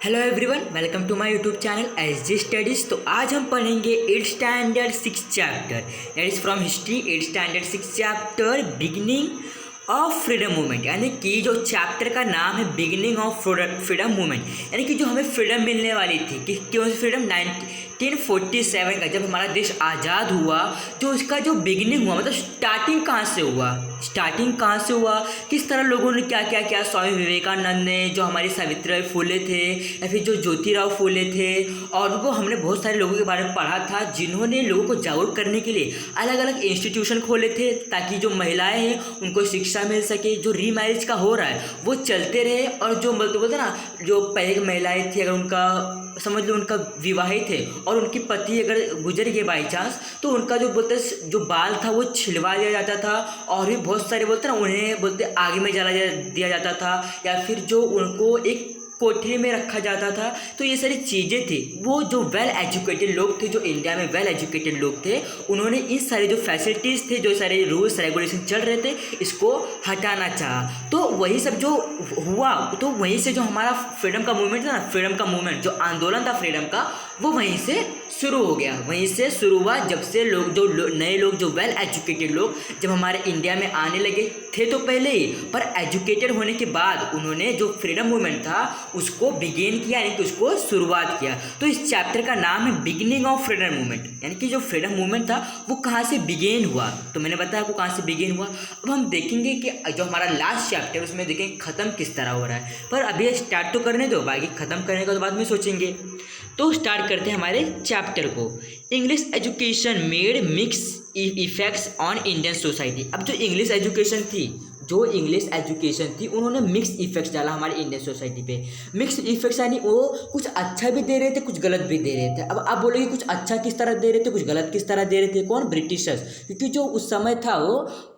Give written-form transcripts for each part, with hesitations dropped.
Hello everyone, welcome to my YouTube channel S G studies. तो आज हम पढ़ेंगे 8th standard 6 chapter that is from history. 8th standard 6 chapter beginning of freedom movement, यानी कि जो chapter का नाम है बिगिनिंग ऑफ फ्रीडम मूवमेंट, यानी कि जो हमें फ्रीडम मिलने वाली थी कि क्यों फ्रीडम 1947 का जब हमारा देश आज़ाद हुआ, जो इसका जो बिगिनिंग हुआ मतलब स्टार्टिंग कहाँ से हुआ, किस तरह लोगों ने क्या क्या किया। स्वामी विवेकानंद ने, जो हमारी सावित्रीबाई फुले थे, या फिर जो ज्योतिराव फुले थे, और वो हमने बहुत सारे लोगों के बारे में पढ़ा था जिन्होंने लोगों को जागरूक करने के लिए अलग अलग इंस्टीट्यूशन खोले थे ताकि जो महिलाएं हैं उनको शिक्षा मिल सके। जो रीमैरिज का हो रहा है वो चलते रहे, और जो बोलते ना, जो पहले महिलाएं थी अगर उनका समझ लो उनका विवाहित थे और उनकी पति अगर गुजर गए बाई चांस, तो उनका जो बोलते जो बाल था वो छिलवा दिया जाता था, और भी बहुत सारे बोलते ना उन्हें बोलते आगे में जला दिया जाता था, या फिर जो उनको एक कोठरी में रखा जाता था। तो ये सारी चीज़ें थी। वो जो वेल एजुकेटेड लोग थे, जो इंडिया में वेल एजुकेटेड लोग थे, उन्होंने इन सारे जो फैसिलिटीज़ थे, जो सारे रूल्स रेगुलेशन चल रहे थे, इसको हटाना चाहा। तो वही सब जो हुआ, तो वहीं से जो हमारा फ्रीडम का मूवमेंट था ना, फ्रीडम का मूवमेंट जो आंदोलन था फ्रीडम का, वो वहीं से शुरू हो गया। वहीं से शुरू हुआ जब से लोग जो नए लोग जो वेल एजुकेटेड लोग जब हमारे इंडिया में आने लगे थे, तो पहले ही पर एजुकेटेड होने के बाद उन्होंने जो फ्रीडम मूवमेंट था उसको बिगिन किया, यानी कि उसको शुरुआत किया। तो इस चैप्टर का नाम है बिगिनिंग ऑफ फ्रीडम मूवमेंट, यानी कि जो फ्रीडम मूवमेंट था वो कहाँ से बिगिन हुआ। तो मैंने बताया आपको कहाँ से बिगिन हुआ। अब हम देखेंगे कि जो हमारा लास्ट चैप्टर उसमें देखेंगे ख़त्म किस तरह हो रहा है, पर अभी स्टार्ट तो करने दो, बाकी ख़त्म करने का तो बाद में सोचेंगे। तो स्टार्ट करते हैं हमारे चैप्टर को। English education made mix effects on Indian society. अब जो इंग्लिश एजुकेशन थी उन्होंने मिक्स इफेक्ट्स डाला हमारे इंडियन सोसाइटी पे। मिक्स इफेक्ट्स यानी वो कुछ अच्छा भी दे रहे थे, कुछ गलत भी दे रहे थे। अब आप बोलोगे कुछ अच्छा किस तरह दे रहे थे, कुछ गलत किस तरह दे रहे थे? कौन? ब्रिटिशर्स। क्योंकि जो उस समय था वो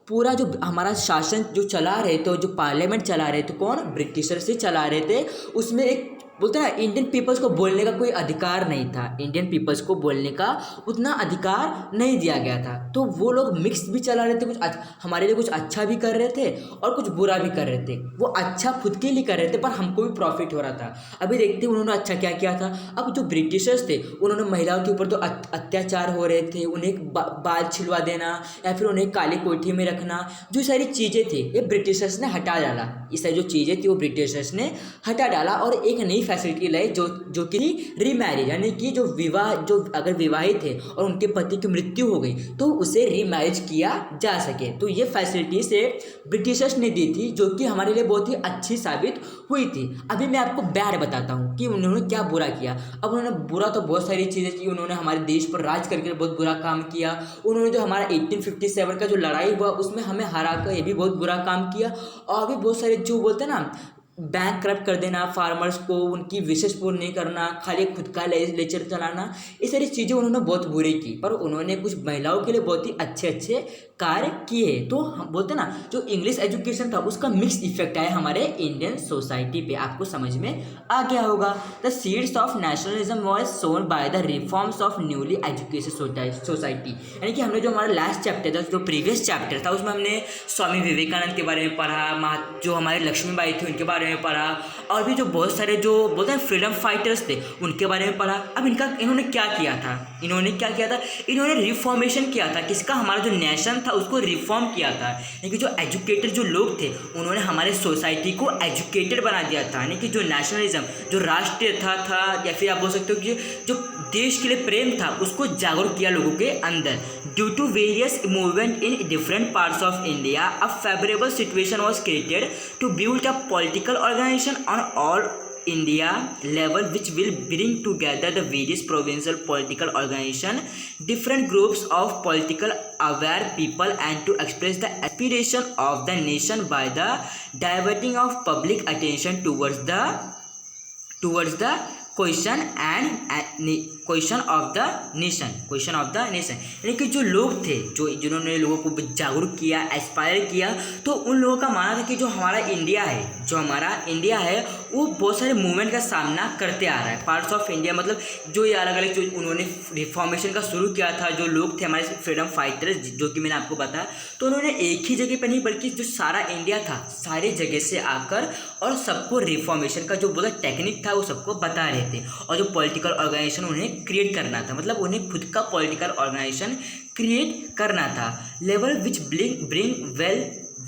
पूरा जो हमारा शासन जो चला रहे थे, जो पार्लियामेंट चला रहे थे, कौन? ब्रिटिशर्स से चला रहे थे। उसमें एक बोलते हैं ना, इंडियन पीपल्स को बोलने का कोई अधिकार नहीं था, इंडियन पीपल्स को बोलने का उतना अधिकार नहीं दिया गया था। तो वो लोग मिक्स भी चला रहे थे, कुछ हमारे लिए कुछ अच्छा भी कर रहे थे और कुछ बुरा भी कर रहे थे। वो अच्छा खुद के लिए कर रहे थे पर हमको भी प्रॉफिट हो रहा था। अभी देखते हैं उन्होंने अच्छा क्या किया था। अब जो ब्रिटिशर्स थे उन्होंने महिलाओं के ऊपर तो अत्याचार हो रहे थे, उन्हें बाल छिलवा देना या फिर उन्हें काली कोठी में रखना, जो सारी चीज़ें थी ये ब्रिटिशर्स ने हटा डाला। ये सारी जो चीज़ें थी वो ब्रिटिशर्स ने हटा डाला और एक नई फैसिलिटी लाई जो कि रीमैरिज, यानी कि जो विवाह, जो अगर विवाहित थे और उनके पति की मृत्यु हो गई तो उसे रीमैरिज किया जा सके। तो ये फैसिलिटी से ब्रिटिशर्स ने दी थी, जो कि हमारे लिए बहुत ही अच्छी साबित हुई थी। अभी मैं आपको बैड बताता हूँ कि उन्होंने क्या बुरा किया। अब उन्होंने बुरा तो बहुत सारी चीज़ें की, उन्होंने हमारे देश पर राज करके बहुत बुरा काम किया। उन्होंने जो हमारा 1857 का जो लड़ाई हुआ उसमें हमें हरा कर ये भी बहुत बुरा काम किया। और भी बहुत सारे जो बोलते हैं ना, बैंक करप्ट कर देना, फार्मर्स को उनकी विशेष पूर्ण नहीं करना, खाली खुद का लेक्चर चलाना, ये सारी चीज़ें उन्होंने बहुत बुरी की। पर उन्होंने कुछ महिलाओं के लिए बहुत ही अच्छे अच्छे कार्य किए। तो हम बोलते ना, जो इंग्लिश एजुकेशन था उसका मिक्स इफेक्ट आया हमारे इंडियन सोसाइटी पे। आपको समझ में आ गया होगा। The seeds of nationalism was sown by the reforms of newly educated society. यानी कि हमने जो हमारा लास्ट चैप्टर था, जो प्रीवियस चैप्टर था, उसमें हमने स्वामी विवेकानंद के बारे में पढ़ा, जो हमारे लक्ष्मीबाई थी उनके बारे में पढ़ा, और भी जो बहुत सारे जो बोलते हैं फ्रीडम फाइटर्स थे उनके बारे में पढ़ा। अब इन्होंने क्या किया था, इन्होंने रिफॉर्मेशन किया था। किसका? हमारा जो नेशन था उसको रिफॉर्म किया था। यानी कि जो एजुकेटेड जो लोग थे उन्होंने हमारे सोसाइटी को एजुकेटेड बना दिया था। यानी कि जो नेशनलिज्म, जो राष्ट्रीय था या फिर आप बोल सकते हो कि जो देश के लिए प्रेम था उसको जागरूक किया लोगों के अंदर। Due to various movement in different parts of India, a favourable situation was created to build a political organisation on all India level which will bring together the various provincial political organization, different groups of political aware people, and to express the aspiration of the nation by the diverting of public attention towards the question of the nation. यानी कि जो लोग थे, जिन्होंने लोगों को जागरूक किया, एस्पायर किया, तो उन लोगों का मानना था कि जो हमारा इंडिया है वो बहुत सारे मूवमेंट का सामना करते आ रहा है। पार्ट्स ऑफ इंडिया मतलब जो ये अलग अलग जो उन्होंने रिफॉर्मेशन का शुरू किया था, जो लोग थे हमारे फ्रीडम फाइटर्स, जो कि मैंने आपको बताया, तो उन्होंने एक ही जगह पर नहीं बल्कि जो सारा इंडिया था सारी जगह से आकर और सबको रिफॉर्मेशन का जो बोला टेक्निक था वो सबको बता रहे थे। और जो पॉलिटिकल ऑर्गेनाइजेशन उन्हें क्रिएट करना था, मतलब उन्हें खुद का पॉलिटिकल ऑर्गेनाइजेशन क्रिएट करना था, level which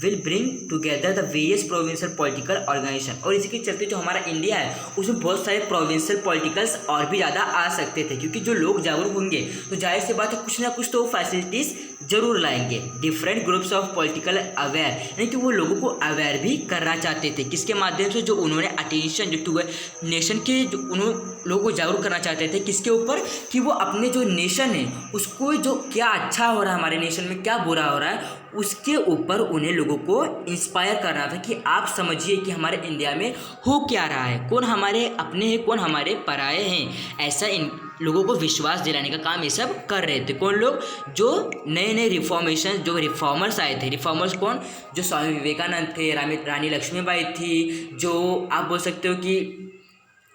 will bring together the various provincial political organisation. और इसी के चलते जो हमारा इंडिया है उसमें बहुत सारे प्रोविंशियल पॉलिटिकल्स और भी ज़्यादा आ सकते थे, क्योंकि जो लोग जागरूक होंगे तो जाहिर सी बात है कुछ ना कुछ तो फैसिलिटीज़ जरूर लाएंगे। Different groups of political aware, यानी कि वो लोगों को अवेयर भी करना चाहते थे, किसके माध्यम से, जो उन्होंने अटेंशन जो टू नेशन के जो उन्होंने लोगों को जागरूक करना चाहते थे, किसके ऊपर, कि वो अपने जो नेशन है उसको जो क्या अच्छा हो रहा है, हमारे नेशन में क्या बुरा हो रहा है, उसके ऊपर उन्हें लोगों को इंस्पायर करना था कि आप समझिए कि हमारे इंडिया में हो क्या रहा है, कौन हमारे अपने हैं, कौन हमारे पराये हैं। ऐसा इन लोगों को विश्वास दिलाने का काम ये सब कर रहे थे। कौन लोग, जो नए नए रिफॉर्मेशन, जो रिफॉर्मर्स आए थे। रिफॉर्मर्स कौन, जो स्वामी विवेकानंद थे, रानी लक्ष्मीबाई थी, जो आप बोल सकते हो कि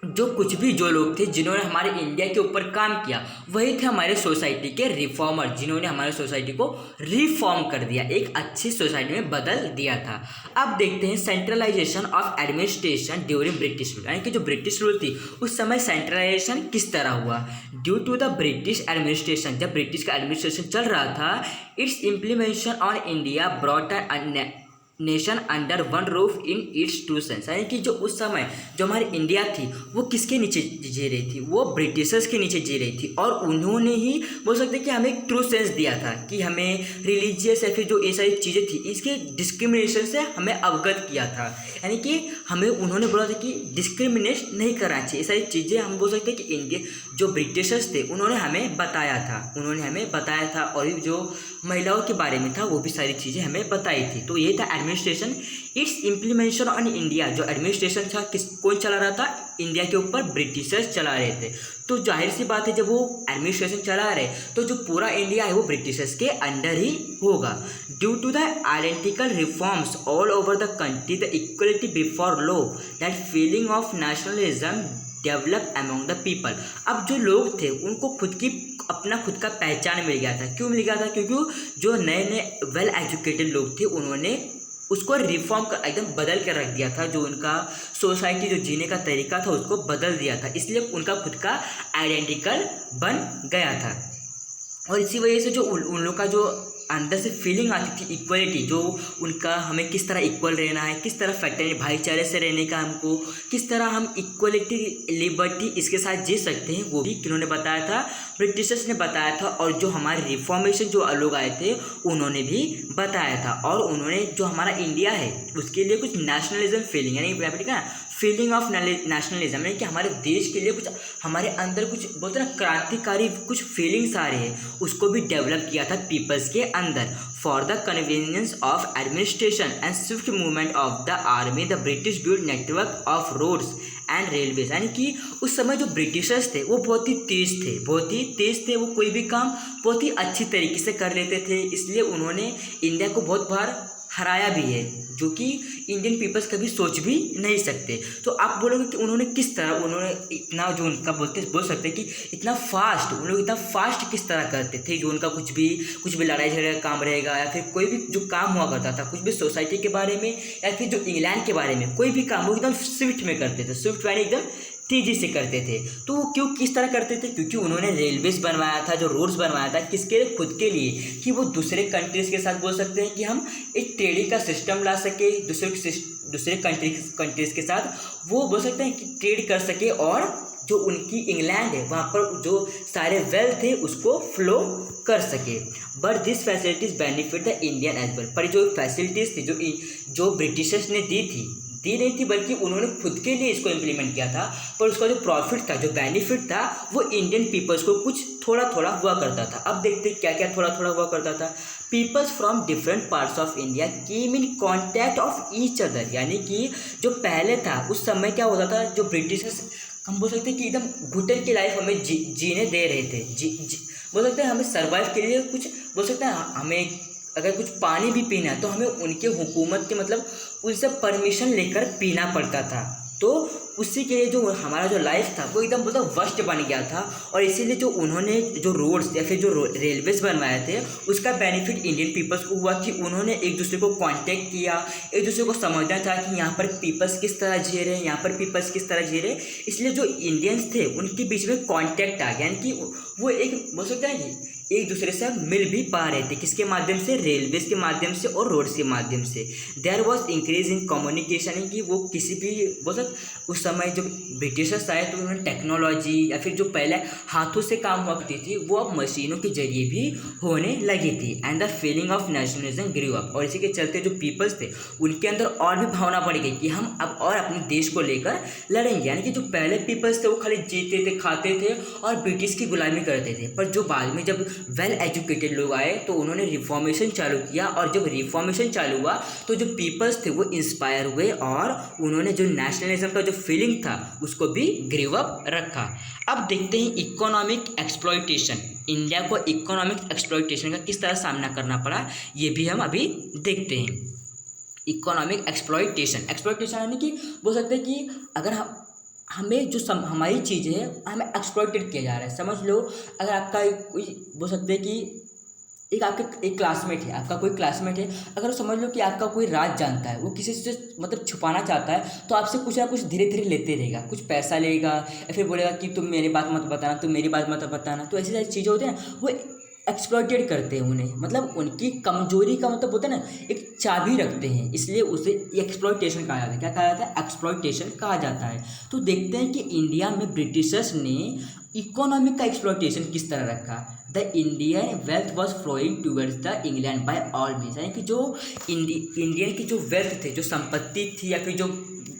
जो कुछ भी जो लोग थे जिन्होंने हमारे इंडिया के ऊपर काम किया, वही थे हमारे सोसाइटी के रिफॉर्मर, जिन्होंने हमारे सोसाइटी को रिफॉर्म कर दिया, एक अच्छी सोसाइटी में बदल दिया था। अब देखते हैं centralisation of administration during British rule, यानी कि जो ब्रिटिश रूल थी उस समय सेंट्रलाइजेशन किस तरह हुआ। Due to the British administration, जब ब्रिटिश का एडमिनिस्ट्रेशन चल रहा था, its implementation on India brought an nation under one roof in its true sense, यानी कि जो उस समय जो हमारी इंडिया थी वो किसके नीचे जी रही थी, वो ब्रिटिशर्स के नीचे जी रही थी। और उन्होंने ही बोल सकते हैं कि हमें एक ट्रू सेंस दिया था कि हमें रिलीजियस या फिर जो ये सारी चीज़ें थी इसके डिस्क्रिमिनेशन से हमें अवगत किया था, यानी कि हमें उन्होंने बोला था कि डिस्क्रिमिनेट नहीं करना चाहिए। ये सारी चीज़ें हम बोल सकते हैं कि इंडिया जो ब्रिटिशर्स थे उन्होंने हमें बताया था, और जो महिलाओं के बारे में था वो भी सारी चीज़ें हमें बताई थी। तो ये था administration, it's implementation on India. जो एडमिनिस्ट्रेशन था कौन चला रहा था, इंडिया के ऊपर ब्रिटिशर्स चला रहे थे। तो जाहिर सी बात है जब वो एडमिनिस्ट्रेशन चला रहे तो जो पूरा इंडिया है वो ब्रिटिशर्स के अंडर ही होगा। Due to the identical reforms all over the country, the equality before law, that feeling of nationalism develop among the people. अब जो लोग थे उनको अपना खुद का पहचान मिल गया था। क्यों मिल गया था, क्योंकि जो नए नए वेल एजुकेटेड लोग थे उन्होंने उसको रिफॉर्म कर एकदम बदल कर रख दिया था, जो उनका सोसाइटी जो जीने का तरीका था उसको बदल दिया था, इसलिए उनका खुद का आइडेंटिकल बन गया था। और इसी वजह से जो उन लोग का जो अंदर से फीलिंग आती थी इक्वलिटी, जो उनका हमें किस तरह इक्वल रहना है, किस तरह फैक्टरी भाईचारे से रहने का, हमको किस तरह हम इक्वलिटी लिबर्टी इसके साथ जी सकते हैं, वो भी किन्होंने बताया था, ब्रिटिशर्स ने बताया था। और जो हमारे रिफॉर्मेशन जो लोग आए थे उन्होंने भी बताया था। और उन्होंने जो हमारा इंडिया है उसके लिए कुछ नेशनलिज्म फीलिंग, यानी फीलिंग ऑफ नेशनलिज्म, यानी कि हमारे देश के लिए कुछ हमारे अंदर कुछ बोलते ना क्रांतिकारी कुछ फीलिंग्स आ रही है, उसको भी डेवलप किया था पीपल्स के अंदर। For the convenience of administration and swift movement of the army, the British build network of roads and railways, यानी कि उस समय जो ब्रिटिशर्स थे वो बहुत ही तेज़ थे, वो कोई भी काम बहुत ही अच्छी तरीके से कर लेते थे, इसलिए उन्होंने इंडिया को बहुत बार हराया भी है, जो कि इंडियन पीपल्स कभी सोच भी नहीं सकते। तो आप बोलोगे कि उन्होंने किस तरह, उन्होंने इतना जो उनका बोल सकते हैं कि इतना फास्ट, उन लोग इतना फास्ट किस तरह करते थे, जो उनका कुछ भी लड़ाई झगड़े का काम रहेगा या फिर कोई भी जो काम हुआ करता था, कुछ भी सोसाइटी के बारे में या फिर जो इंग्लैंड के बारे में कोई भी काम वो एकदम स्विफ्ट में करते थे, स्विफ्ट यानी एकदम तेज़ी से करते थे। तो वो क्यों किस तरह करते थे, क्योंकि उन्होंने रेलवेज बनवाया था, जो रोड्स बनवाया था, किसके खुद के लिए, कि वो दूसरे कंट्रीज़ के साथ बोल सकते हैं कि हम एक ट्रेडिंग का सिस्टम ला सके, दूसरे कंट्रीज़ के साथ वो बोल सकते हैं कि ट्रेड कर सके, और जो उनकी इंग्लैंड है वहाँ पर जो सारे वेल्थ थे उसको फ्लो कर सके। But this facilities benefit the Indian as well, पर जो फैसिलिटीज़ थी जो ब्रिटिशर्स ने दी नहीं थी, बल्कि उन्होंने खुद के लिए इसको इम्प्लीमेंट किया था, पर उसका जो प्रॉफिट था, जो बेनिफिट था, वो इंडियन पीपल्स को कुछ थोड़ा थोड़ा हुआ करता था। अब देखते क्या क्या थोड़ा थोड़ा हुआ करता था। Peoples from different parts of India came in contact of each other, यानी कि जो पहले था उस समय क्या होता था, जो ब्रिटिशर्स हम बोल सकते हैं कि एकदम घुटन की लाइफ हमें जीने दे रहे थे, बोल सकते हैं हमें सर्वाइव के लिए कुछ बोल सकते हैं, हमें अगर कुछ पानी भी पीना है तो हमें उनके हुकूमत के मतलब उनसे परमिशन लेकर पीना पड़ता था। तो उसी के लिए जो हमारा जो लाइफ था वो एकदम मतलब वर्स्ट बन गया था। और इसीलिए जो उन्होंने जो रोड्स या फिर जो रेलवेज़ बनवाए थे उसका बेनिफिट इंडियन पीपल्स को हुआ कि उन्होंने एक दूसरे को कांटेक्ट किया, एक दूसरे को समझना था कि यहाँ पर पीपल्स किस तरह जी रहे हैं, यहाँ पर पीपल्स किस तरह जी रहे हैं। इसलिए जो इंडियंस थे उनके बीच में कांटेक्ट आ गया, यानी कि वो एक बोल सकते हैं कि एक दूसरे से मिल भी पा रहे थे। किसके माध्यम से? रेलवेज के माध्यम से और रोड्स के माध्यम से। There was increase in communication, कि वो किसी भी बोल सकते उस समय जब ब्रिटिशर्स आए तो उन्होंने टेक्नोलॉजी या फिर जो पहले हाथों से काम हुआ करती थी वो अब मशीनों के जरिए भी होने लगी थी। And the feeling of nationalism grew up, और इसी के चलते जो पीपल्स थे उनके अंदर और भी भावना बढ़ गई कि हम अब और अपने देश को लेकर लड़ेंगे। यानी कि जो पहले पीपल्स थे वो खाली जीते थे, खाते थे और ब्रिटिश की गुलामी करते थे। पर जो बाद में जब वेल एजुकेटेड लोग आए तो उन्होंने रिफॉर्मेशन चालू किया, और जब रिफॉर्मेशन चालू हुआ तो जो पीपल्स थे वो इंस्पायर हुए और उन्होंने जो नेशनलिज्म का जो फीलिंग था उसको भी ग्रीव अप रखा। अब देखते हैं इकोनॉमिक एक्सप्लॉयटेशन। इंडिया को इकोनॉमिक एक्सप्लॉयटेशन का किस तरह सामना करना पड़ा, ये भी हम अभी देखते हैं। इकोनॉमिक एक्सप्लॉयटेशन यानी कि बोल सकते हैं कि अगर हमें जो हमारी चीज़ें हैं हमें एक्सप्लॉयटेड किया जा रहा है। समझ लो, अगर आपका कोई बोल सकते हैं कि एक क्लासमेट है, आपका कोई क्लासमेट है, अगर समझ लो कि आपका कोई राज जानता है, वो किसी से मतलब छुपाना चाहता है तो आपसे कुछ ना कुछ धीरे धीरे लेते रहेगा, कुछ पैसा लेगा या फिर बोलेगा कि तुम मेरी बात मत बताना, तुम मेरी बात मत बताना। तो ऐसी सारी चीज़ें होती हैं ना, वो एक्सप्लॉइटेड करते हैं उन्हें, मतलब उनकी कमजोरी का मतलब होता है ना, एक चाबी रखते हैं, इसलिए उसे एक्सप्लॉइटेशन कहा जाता है। क्या कहा जाता है? एक्सप्लॉइटेशन कहा जाता है। तो देखते हैं कि इंडिया में ब्रिटिशर्स ने इकोनॉमिक का एक्सप्लॉइटेशन किस तरह रखा। The Indian wealth was flowing towards the England by all means, यानी कि जो इंडियन की जो वेल्थ थे, जो संपत्ति थी या फिर जो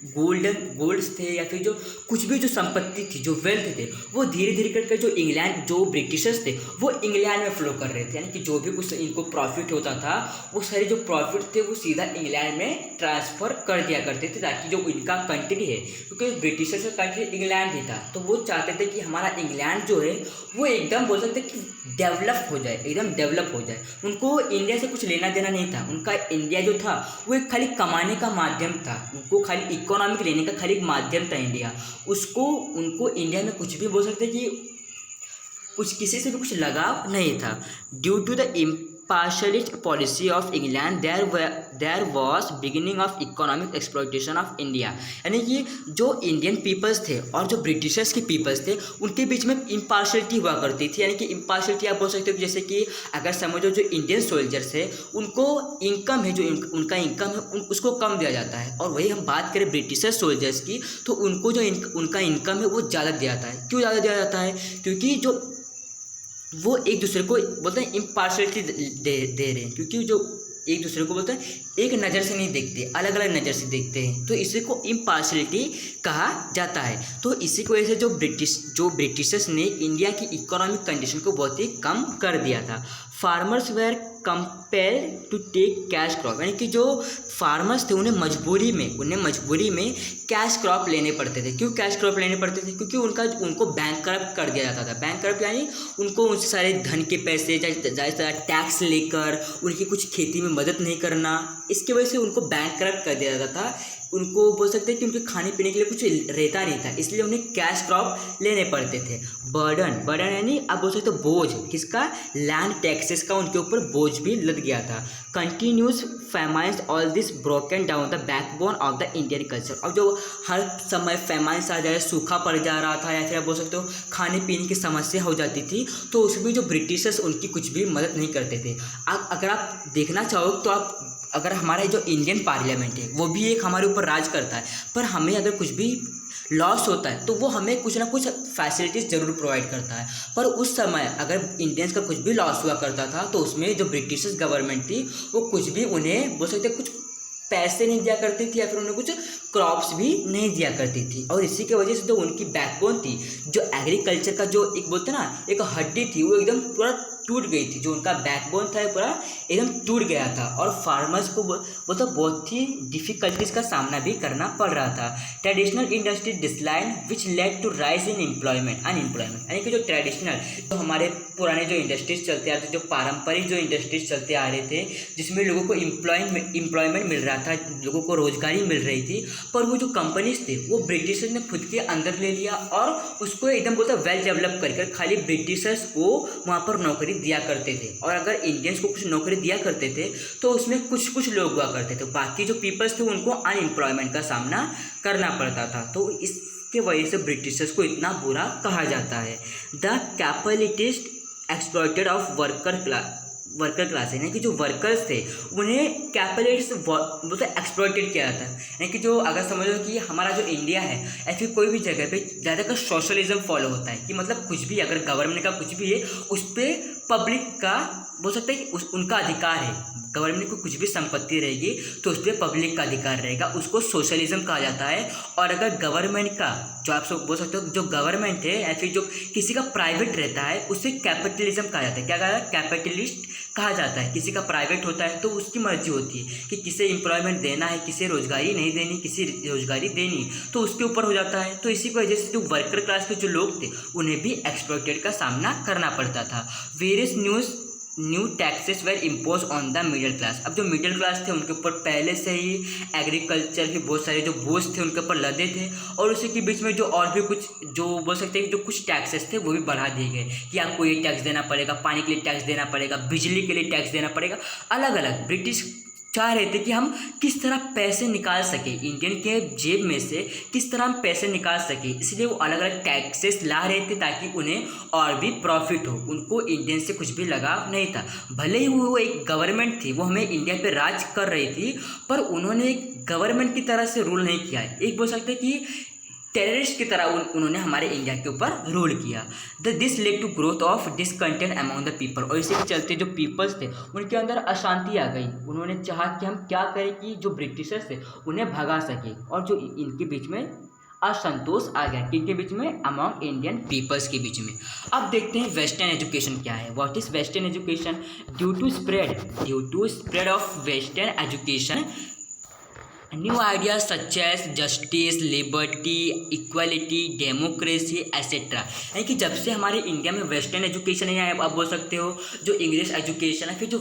गोल्ड्स थे या फिर जो कुछ भी जो संपत्ति थी, जो वेल्थ थे, वो धीरे धीरे करके जो इंग्लैंड जो ब्रिटिशर्स थे वो इंग्लैंड में फ्लो कर रहे थे। यानी कि जो भी कुछ इनको प्रॉफिट होता था वो सारे जो प्रॉफिट थे वो सीधा इंग्लैंड में ट्रांसफ़र कर दिया करते थे, ताकि जो इनका कंट्री है, क्योंकि ब्रिटिशर्स का कंट्री इंग्लैंड ही था, तो वो चाहते थे कि हमारा इंग्लैंड जो है वो एकदम बोल सकते कि डेवलप हो जाए, एकदम डेवलप हो जाए। उनको इंडिया से कुछ लेना देना नहीं था, उनका इंडिया जो था वो एक खाली कमाने का माध्यम था, उनको खाली इकोनॉमिक लेने का खाली एक माध्यम था इंडिया। उनको इंडिया में कुछ भी बोल सकते कि कुछ किसी से भी कुछ लगाव नहीं था। Due to the impartialist policy of England there was beginning of economic exploitation of India। यानी कि जो इंडियन पीपल्स थे और जो ब्रिटिशर्स के पीपल्स थे उनके बीच में इम्पार्शलिटी हुआ करती थी। यानी कि इम्पार्शलिटी आप बोल सकते हो, जैसे कि अगर समझो जो इंडियन सोल्जर्स है उनको इनकम है, जो उनका इनकम है उसको कम दिया जाता है, और वही हम बात करें ब्रिटिशर सोल्जर्स की तो उनको जो उनका इनकम है वो ज़्यादा दिया जाता है। क्यों ज़्यादा दिया जाता है? क्योंकि जो वो एक दूसरे को बोलते हैं इम्पार्शलिटी दे रहे हैं, क्योंकि जो एक दूसरे को बोलते हैं एक नज़र से नहीं देखते, अलग अलग नज़र से देखते हैं, तो इसी को इम्पार्शलिटी कहा जाता है। तो इसी की वजह से जो ब्रिटिशर्स ने इंडिया की इकोनॉमिक कंडीशन को बहुत ही कम कर दिया था। Farmers were compelled to take cash crop, यानी कि जो फार्मर्स थे उन्हें मजबूरी में कैश क्रॉप लेने पड़ते थे। क्यों कैश क्रॉप लेने पड़ते थे? क्योंकि उनको बैंक करप्ट कर दिया जाता था। बैंक करप्ट यानी उनको उनसे सारे धन के पैसे ज़्यादा टैक्स लेकर उनकी कुछ खेती में मदद नहीं करना, इसकी वजह से उनको बैंक करप्ट कर दिया जाता था। उनको बोल सकते हैं कि उनके खाने पीने के लिए कुछ रहता नहीं था, इसलिए उन्हें कैश क्रॉप लेने पड़ते थे। बर्डन यानी आप बोल सकते हो बोझ, किसका? लैंड टैक्सेस का उनके ऊपर बोझ भी लद गया था। Continuous famines all this broken down the backbone of the Indian culture. अब जो हर समय फेमाइन्स आ जाए, सूखा पड़ जा रहा था या फिर आप बोल सकते हो खाने पीने की समस्या हो जाती थी, तो उसमें जो ब्रिटिशर्स उनकी कुछ भी मदद नहीं करते थे। अगर आप देखना चाहो तो अगर हमारा जो इंडियन पार्लियामेंट है वो भी एक हमारे ऊपर राज करता है, पर हमें अगर कुछ भी लॉस होता है तो वो हमें कुछ ना कुछ फैसिलिटीज़ ज़रूर प्रोवाइड करता है। पर उस समय अगर इंडियंस का कुछ भी लॉस हुआ करता था तो उसमें जो ब्रिटिश गवर्नमेंट थी वो कुछ भी उन्हें बोल सकते कुछ पैसे नहीं दिया करती थी या फिर उन्हें कुछ क्रॉप्स भी नहीं दिया करती थी। और इसी की वजह से जो उनकी बैकबोन थी, जो एग्रीकल्चर का जो एक बोलते ना एक हड्डी थी, वो एकदम पूरा टूट गई थी। जो उनका बैकबोन था पूरा एकदम टूट गया था और फार्मर्स को मतलब बहुत ही डिफ़िकल्टीज़ का सामना भी करना पड़ रहा था। Traditional industry decline which led to rise in unemployment, यानी कि जो ट्रेडिशनल जो हमारे पुराने जो इंडस्ट्रीज चलते आ रहे थे, जो पारंपरिक जो इंडस्ट्रीज चलते आ रहे थे, जिसमें लोगों को एम्प्लॉयमेंट मिल रहा था, लोगों को रोजगारी मिल रही थी, पर वो जो कंपनीज थे वो ब्रिटिशर्स ने खुद के अंदर ले लिया और उसको एकदम बोलते वेल डेवलप कर खाली ब्रिटिशर्स को वहाँ पर नौकरी दिया करते थे। और अगर इंडियंस को कुछ नौकरी दिया करते थे तो उसमें कुछ कुछ लोग हुआ करते थे, बाकी जो पीपल्स थे उनको अनएम्प्लॉयमेंट का सामना करना पड़ता था। तो इसके वजह से ब्रिटिशर्स को इतना बुरा कहा जाता है। The capitalist exploited of worker class यानी कि जो वर्कर्स थे उन्हें कैपिटलिस्ट बोलते एक्सप्लॉइटेड किया जाता है। यानी कि जो अगर समझ लो कि हमारा जो इंडिया है या फिर कोई भी जगह पे ज़्यादातर सोशलिज्म फॉलो होता है कि मतलब कुछ भी अगर गवर्नमेंट का कुछ भी है उस पर पब्लिक का बोल सकते हैं कि उनका अधिकार है। गवर्नमेंट को कुछ भी संपत्ति रहेगी तो उस पर पब्लिक का अधिकार रहेगा, उसको सोशलिज्म कहा जाता है। और अगर गवर्नमेंट का जो आप सब बोल सकते हो जो गवर्नमेंट है या फिर जो किसी का प्राइवेट रहता है उसे कैपिटलिज्म कहा जाता है। क्या कहा जाता है? कैपिटलिस्ट कहा जाता है। किसी का प्राइवेट होता है तो उसकी मर्जी होती है कि किसे एम्प्लॉयमेंट देना है, किसे रोजगारी नहीं देनी, किसी रोजगारी देनी, तो उसके ऊपर हो जाता है। तो इसी की वजह से जो वर्कर क्लास के जो लोग थे उन्हें भी एक्सप्लॉइटेड का सामना करना पड़ता था। Various new taxes were impose on the middle class. अब जो मिडिल क्लास थे उनके ऊपर पहले से ही एग्रीकल्चर के बहुत सारे जो बोझ थे उनके ऊपर लदे थे, और उसी के बीच में जो और भी कुछ जो बोल सकते हैं कि जो कुछ टैक्सेस थे वो भी बढ़ा दिए गए कि आपको ये टैक्स देना पड़ेगा, पानी के लिए टैक्स देना पड़ेगा, बिजली के लिए टैक्स देना पड़ेगा। अलग अलग ब्रिटिश चाह रहे थे कि हम किस तरह पैसे निकाल सके, इंडियन के जेब में से किस तरह हम पैसे निकाल सके, इसलिए वो अलग अलग टैक्सेस ला रहे थे ताकि उन्हें और भी प्रॉफिट हो। उनको इंडियन से कुछ भी लगाव नहीं था। भले ही वो एक गवर्नमेंट थी, वो हमें इंडिया पे राज कर रही थी, पर उन्होंने एक गवर्नमेंट की तरह से रूल नहीं किया है। एक बोल सकते हैं कि टेररिस्ट की तरह उन्होंने हमारे इंडिया के ऊपर रूल किया। This led to growth of discontent among the people. और इसी के चलते जो पीपल्स थे उनके अंदर अशांति आ गई। उन्होंने चाहा कि हम क्या करें कि जो ब्रिटिशर्स थे उन्हें भगा सके, और जो इनके बीच में असंतोष आ गया, किनके बीच में? अमॉन्ग इंडियन पीपल्स के बीच में। अब देखते हैं वेस्टर्न एजुकेशन क्या है। What is western education? Due to spread of western education, new ideas such as justice, liberty, equality, democracy etcetera. यानी कि जब से हमारे इंडिया में वेस्टर्न एजुकेशन है, आप बोल सकते हो जो इंग्लिश एजुकेशन है, फिर जो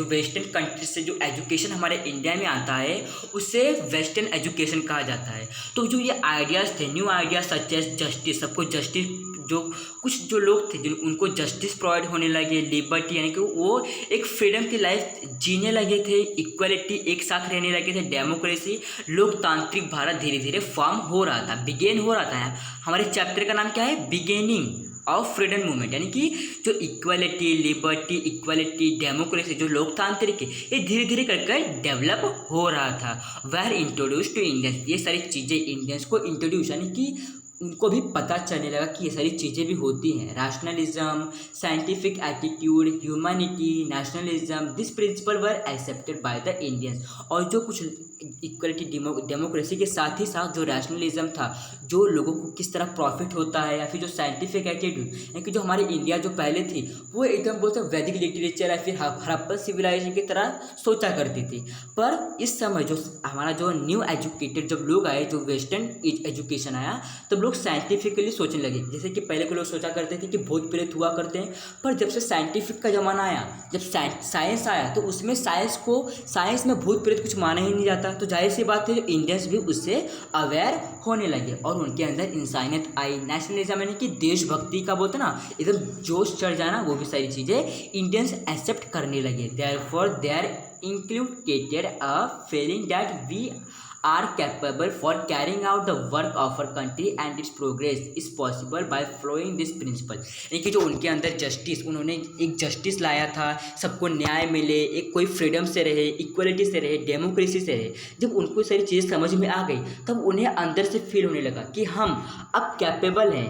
वेस्टर्न कंट्री से जो एजुकेशन हमारे इंडिया में आता है उसे वेस्टर्न एजुकेशन कहा जाता है। तो जो ये आइडियाज़ थे, new ideas such as justice, सबको जस्टिस, जो कुछ जो लोग थे जिन उनको जस्टिस प्रोवाइड होने लगे, लिबर्टी यानी कि वो एक फ्रीडम की लाइफ जीने लगे थे, इक्वलिटी एक साथ रहने लगे थे, डेमोक्रेसी लोकतांत्रिक भारत धीरे धीरे फॉर्म हो रहा था, बिगेन हो रहा था। हमारे चैप्टर का नाम क्या है? Beginning of freedom movement. यानी कि जो इक्वलिटी, लिबर्टी, इक्वलिटी, डेमोक्रेसी जो लोकतांत्रिक है ये धीरे धीरे करके डेवलप हो रहा था। वेर इंट्रोड्यूस टू इंडियंस, ये सारी चीज़ें इंडियंस को इंट्रोड्यूस यानी कि उनको भी पता चलने लगा कि ये सारी चीज़ें भी होती हैं। Rationalism, scientific attitude, humanity, nationalism, this principle were accepted by the Indians. और जो कुछ इक्वलिटी, डेमोक्रेसी के साथ ही साथ जो रैशनलिज्म था, जो लोगों को किस तरह प्रॉफिट होता है, या फिर जो साइंटिफिक एटीट्यूड, यानी कि जो हमारे इंडिया जो पहले थी वो एकदम बोलते वैदिक लिटरेचर या फिर हड़प्पन सिविलाइजेशन की तरह सोचा करती थी। पर इस समय जो हमारा जो न्यू एजुकेटेड जब लोग आए, जो वेस्टर्न एजुकेशन आया, तब लोग साइंटिफिकली सोचने लगे। जैसे कि पहले के लोग सोचा करते थे कि भूत प्रेत हुआ करते हैं, पर जब से साइंटिफिक का ज़माना आया, जब साइंस आया, तो उसमें साइंस में भूत प्रेत कुछ माना ही नहीं जाता। तो जाहिर सी बात है जो इंडियंस भी उससे अवेयर होने लगे और उनके अंदर इंसानियत आई, नेशनलिज्म यानी कि देशभक्ति का बोलते ना एकदम जोश चढ़ जाना, वो भी सारी चीज़ें इंडियंस एक्सेप्ट करने लगे। Therefore there inculcated a feeling that we are capable for carrying out the work of our country and its progress is possible by following this principle। यानी कि जो उनके अंदर जस्टिस, उन्होंने एक जस्टिस लाया था, सबको न्याय मिले, एक कोई फ्रीडम से रहे, इक्वलिटी से रहे, डेमोक्रेसी से रहे। जब उनको सारी चीज़ें समझ में आ गई तब उन्हें अंदर से फील होने लगा कि हम अब कैपेबल हैं,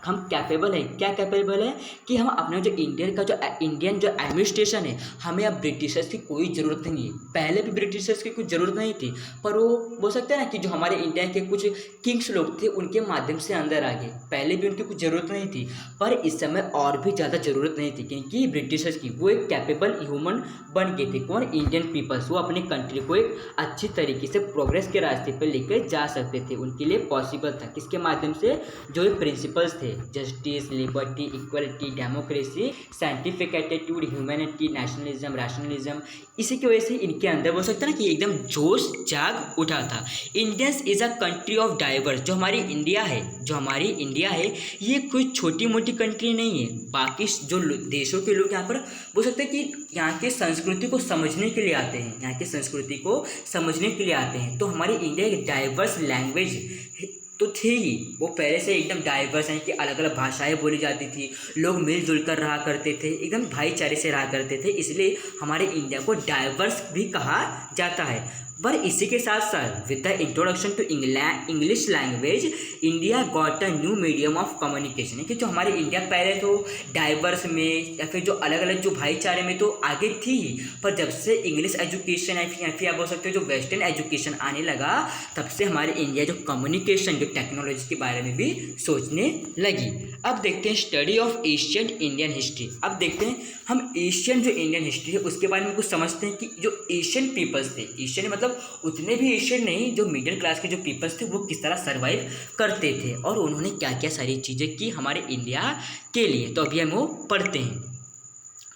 हम कैपेबल हैं। क्या कैपेबल है? कि हम अपने जो इंडियन जो एडमिनिस्ट्रेशन है, हमें अब ब्रिटिशर्स की कोई ज़रूरत नहीं है। पहले भी ब्रिटिशर्स की कुछ ज़रूरत नहीं थी, पर वो बोल सकते हैं ना कि जो हमारे इंडिया के कुछ किंग्स लोग थे उनके माध्यम से अंदर आ गए। पहले भी उनकी कुछ ज़रूरत नहीं थी, पर इस समय और भी ज़्यादा ज़रूरत नहीं थी, क्योंकि ब्रिटिशर्स की वो एक कैपेबल ह्यूमन बन गए थे। कौन? Indian peoples. वो अपने कंट्री को एक अच्छी तरीके से प्रोग्रेस के रास्ते पर लेकर जा सकते थे, उनके लिए पॉसिबल था। किसके माध्यम से? जो ये प्रिंसिपल्स थे, justice, liberty, equality, democracy, scientific attitude, humanity, nationalism, rationalism. इसी की वजह से इनके अंदर बोल सकते हैं ना कि एकदम जोश जाग उठा था। Indians is a country of diverse, जो हमारी इंडिया है ये कोई छोटी मोटी कंट्री नहीं है। बाकी जो देशों के लोग यहाँ पर बोल सकते हैं कि यहाँ की संस्कृति को समझने के लिए आते हैं, तो हमारी इंडिया एक डाइवर्स लैंग्वेज तो थी ही, वो पहले से एकदम डाइवर्स हैं कि अलग अलग भाषाएं बोली जाती थी, लोग मिलजुल कर रहा करते थे, एकदम भाईचारे से रहा करते थे, इसलिए हमारे इंडिया को डाइवर्स भी कहा जाता है। पर इसी के साथ साथ with the introduction to English language India got a new medium of communication, कि जो हमारे इंडिया पहले तो डाइवर्स में या फिर जो अलग अलग जो भाईचारे में तो आगे थी ही, पर जब से इंग्लिश एजुकेशन या फिर आप बोल सकते हो जो वेस्टर्न एजुकेशन आने लगा, तब से हमारे इंडिया जो कम्युनिकेशन जो टेक्नोलॉजी के बारे में भी सोचने लगी। अब देखते हैं study of Asian Indian history. अब देखते हैं हम एशियन जो इंडियन हिस्ट्री है उसके बारे में कुछ समझते हैं कि जो एशियन पीपल्स थे, एशियन मतलब उतने भी एशियन नहीं, जो मिडिल क्लास के जो पीपल्स थे वो किस तरह सर्वाइव करते थे और उन्होंने क्या क्या सारी चीज़ें की हमारे इंडिया के लिए। तो अभी हम वो पढ़ते हैं,